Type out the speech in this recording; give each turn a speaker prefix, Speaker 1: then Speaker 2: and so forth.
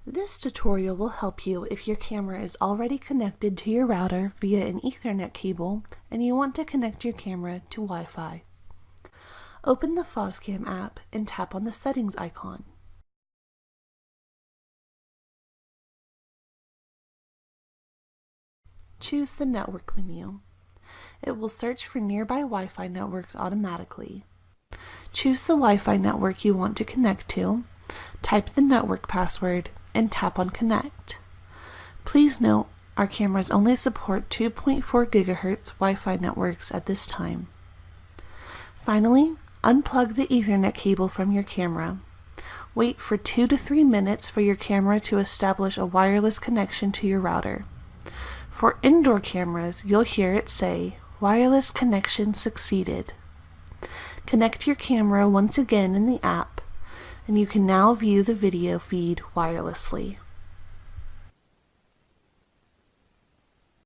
Speaker 1: This tutorial will help you if your camera is already connected to your router via an Ethernet cable and you want to connect your camera to Wi-Fi. Open the Foscam app and tap on the settings icon. Choose the network menu. It will search for nearby Wi-Fi networks automatically. Choose the Wi-Fi network you want to connect to, type the network password, and tap on Connect. Please note, our cameras only support 2.4 GHz Wi-Fi networks at this time. Finally, unplug the Ethernet cable from your camera. Wait for 2 to 3 minutes for your camera to establish a wireless connection to your router. For indoor cameras, you'll hear it say, "Wireless connection succeeded." Connect your camera once again in the app, and you can now view the video feed wirelessly.